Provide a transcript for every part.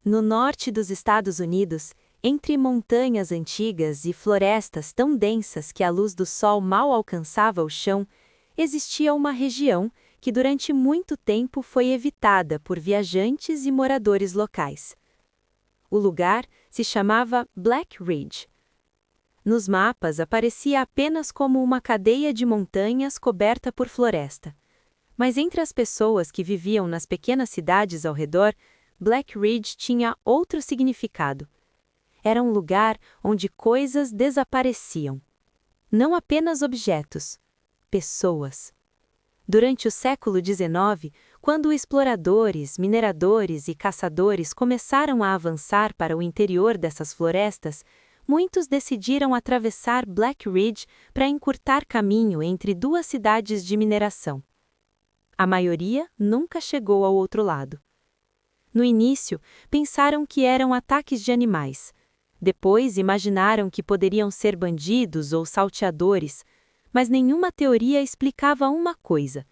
No norte dos Estados Unidos, entre montanhas antigas e florestas tão densas que a luz do sol mal alcançava o chão, existia uma região que durante muito tempo foi evitada por viajantes e moradores locais. O lugar se chamava Black Ridge. Nos mapas aparecia apenas como uma cadeia de montanhas coberta por floresta. Mas entre as pessoas que viviam nas pequenas cidades ao redor, Black Ridge tinha outro significado. Era um lugar onde coisas desapareciam. Não apenas objetos, pessoas. Durante o século XIX, quando exploradores, mineradores e caçadores começaram a avançar para o interior dessas florestas, muitos decidiram atravessar Black Ridge para encurtar caminho entre duas cidades de mineração. A maioria nunca chegou ao outro lado. No início, pensaram que eram ataques de animais. Depois, imaginaram que poderiam ser bandidos ou salteadores, mas nenhuma teoria explicava uma coisa.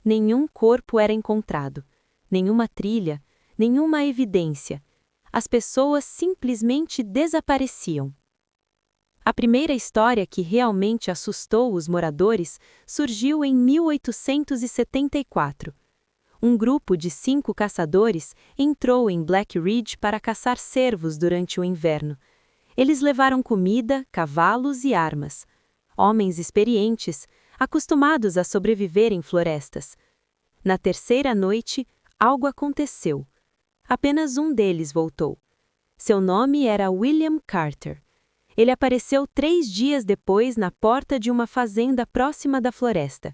Nenhum corpo era encontrado, nenhuma trilha, nenhuma evidência. As pessoas simplesmente desapareciam. A primeira história que realmente assustou os moradores surgiu em 1874. Um grupo de 5 caçadores entrou em Black Ridge para caçar cervos durante o inverno. Eles levaram comida, cavalos e armas. Homens experientes, acostumados a sobreviver em florestas. Na terceira noite, algo aconteceu. Apenas um deles voltou. Seu nome era William Carter. Ele apareceu 3 dias depois na porta de uma fazenda próxima da floresta.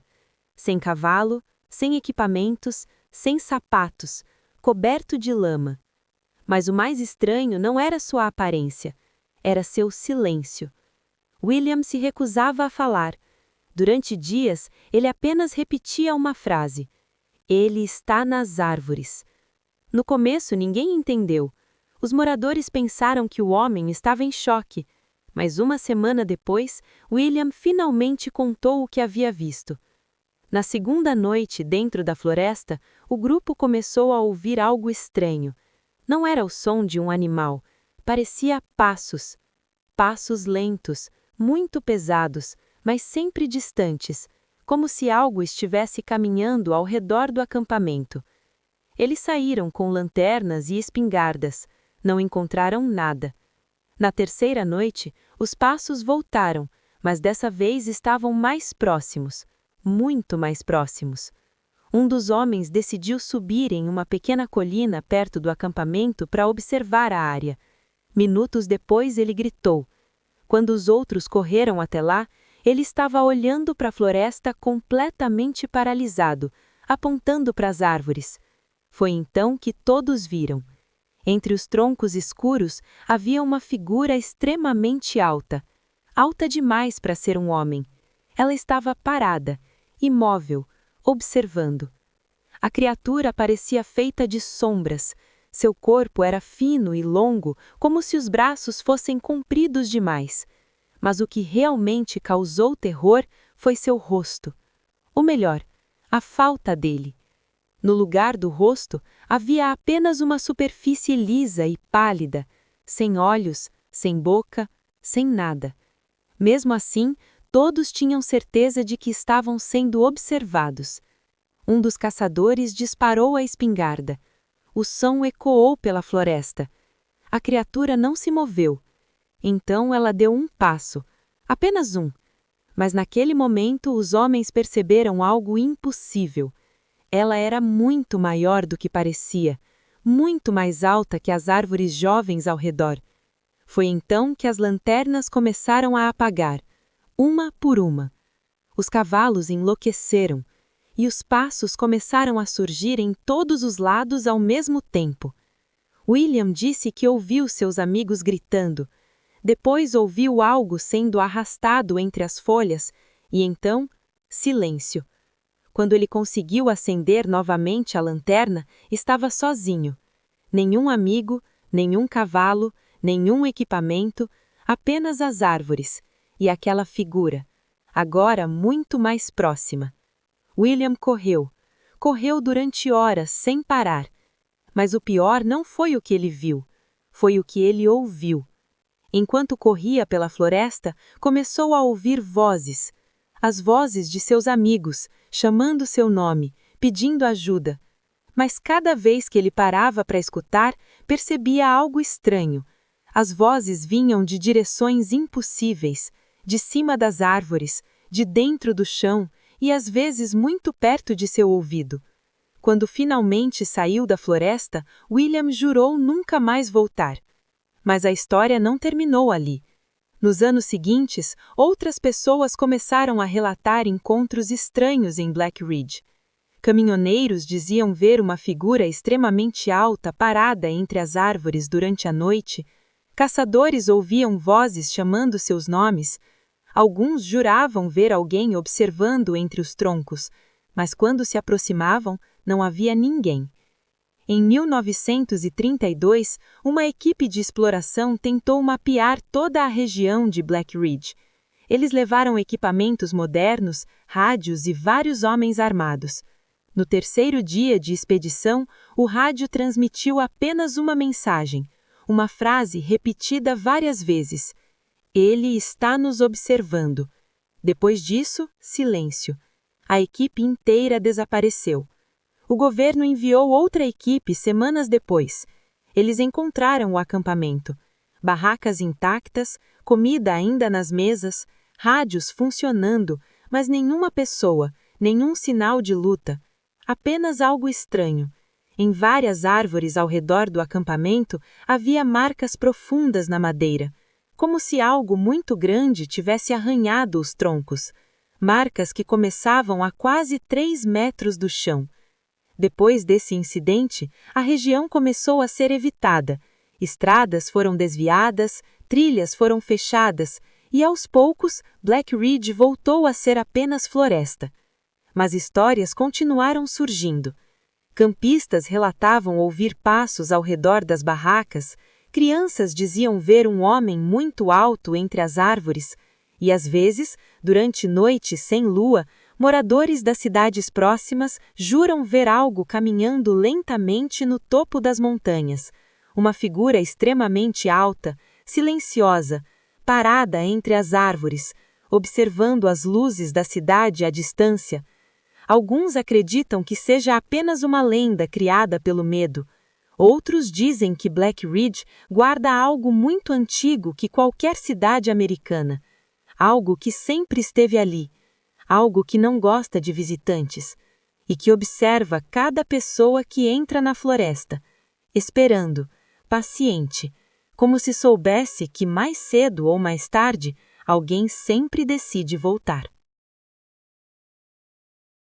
Sem cavalo, sem equipamentos, sem sapatos, coberto de lama. Mas o mais estranho não era sua aparência, era seu silêncio. William se recusava a falar. Durante dias, ele apenas repetia uma frase: "Ele está nas árvores." No começo, ninguém entendeu. Os moradores pensaram que o homem estava em choque, mas uma semana depois, William finalmente contou o que havia visto. Na segunda noite, dentro da floresta, o grupo começou a ouvir algo estranho. Não era o som de um animal, parecia passos. Passos lentos, muito pesados, mas sempre distantes, como se algo estivesse caminhando ao redor do acampamento. Eles saíram com lanternas e espingardas, não encontraram nada. Na terceira noite, os passos voltaram, mas dessa vez estavam mais próximos. Muito mais próximos. Um dos homens decidiu subir em uma pequena colina perto do acampamento para observar a área. Minutos depois ele gritou. Quando os outros correram até lá, ele estava olhando para a floresta completamente paralisado, apontando para as árvores. Foi então que todos viram. Entre os troncos escuros havia uma figura extremamente alta. Alta demais para ser um homem. Ela estava parada, imóvel, observando. A criatura parecia feita de sombras. Seu corpo era fino e longo, como se os braços fossem compridos demais. Mas o que realmente causou terror foi seu rosto. Ou melhor, a falta dele. No lugar do rosto, havia apenas uma superfície lisa e pálida, sem olhos, sem boca, sem nada. Mesmo assim, todos tinham certeza de que estavam sendo observados. Um dos caçadores disparou a espingarda. O som ecoou pela floresta. A criatura não se moveu. Então ela deu um passo, apenas um. Mas naquele momento os homens perceberam algo impossível. Ela era muito maior do que parecia, muito mais alta que as árvores jovens ao redor. Foi então que as lanternas começaram a apagar, uma por uma. Os cavalos enlouqueceram, e os passos começaram a surgir em todos os lados ao mesmo tempo. William disse que ouviu seus amigos gritando. Depois ouviu algo sendo arrastado entre as folhas, e então, silêncio. Quando ele conseguiu acender novamente a lanterna, estava sozinho. Nenhum amigo, nenhum cavalo, nenhum equipamento, apenas as árvores, e aquela figura, agora muito mais próxima. William correu. Correu durante horas sem parar. Mas o pior não foi o que ele viu, foi o que ele ouviu. Enquanto corria pela floresta, começou a ouvir vozes. As vozes de seus amigos, chamando seu nome, pedindo ajuda. Mas cada vez que ele parava para escutar, percebia algo estranho. As vozes vinham de direções impossíveis, de cima das árvores, de dentro do chão e às vezes muito perto de seu ouvido. Quando finalmente saiu da floresta, William jurou nunca mais voltar. Mas a história não terminou ali. Nos anos seguintes, outras pessoas começaram a relatar encontros estranhos em Black Ridge. Caminhoneiros diziam ver uma figura extremamente alta parada entre as árvores durante a noite. Caçadores ouviam vozes chamando seus nomes. Alguns juravam ver alguém observando entre os troncos, mas quando se aproximavam, não havia ninguém. Em 1932, uma equipe de exploração tentou mapear toda a região de Black Ridge. Eles levaram equipamentos modernos, rádios e vários homens armados. No terceiro dia de expedição, o rádio transmitiu apenas uma mensagem, uma frase repetida várias vezes. Ele está nos observando. Depois disso, silêncio. A equipe inteira desapareceu. O governo enviou outra equipe semanas depois. Eles encontraram o acampamento. Barracas intactas, comida ainda nas mesas, rádios funcionando, mas nenhuma pessoa, nenhum sinal de luta. Apenas algo estranho. Em várias árvores ao redor do acampamento havia marcas profundas na madeira, como se algo muito grande tivesse arranhado os troncos. Marcas que começavam a quase 3 metros do chão. Depois desse incidente, a região começou a ser evitada. Estradas foram desviadas, trilhas foram fechadas, e aos poucos, Black Ridge voltou a ser apenas floresta. Mas histórias continuaram surgindo. Campistas relatavam ouvir passos ao redor das barracas, crianças diziam ver um homem muito alto entre as árvores, e às vezes, durante noites sem lua, moradores das cidades próximas juram ver algo caminhando lentamente no topo das montanhas. Uma figura extremamente alta, silenciosa, parada entre as árvores, observando as luzes da cidade à distância. Alguns acreditam que seja apenas uma lenda criada pelo medo. Outros dizem que Black Ridge guarda algo muito antigo que qualquer cidade americana. Algo que sempre esteve ali. Algo que não gosta de visitantes, e que observa cada pessoa que entra na floresta, esperando, paciente, como se soubesse que mais cedo ou mais tarde alguém sempre decide voltar.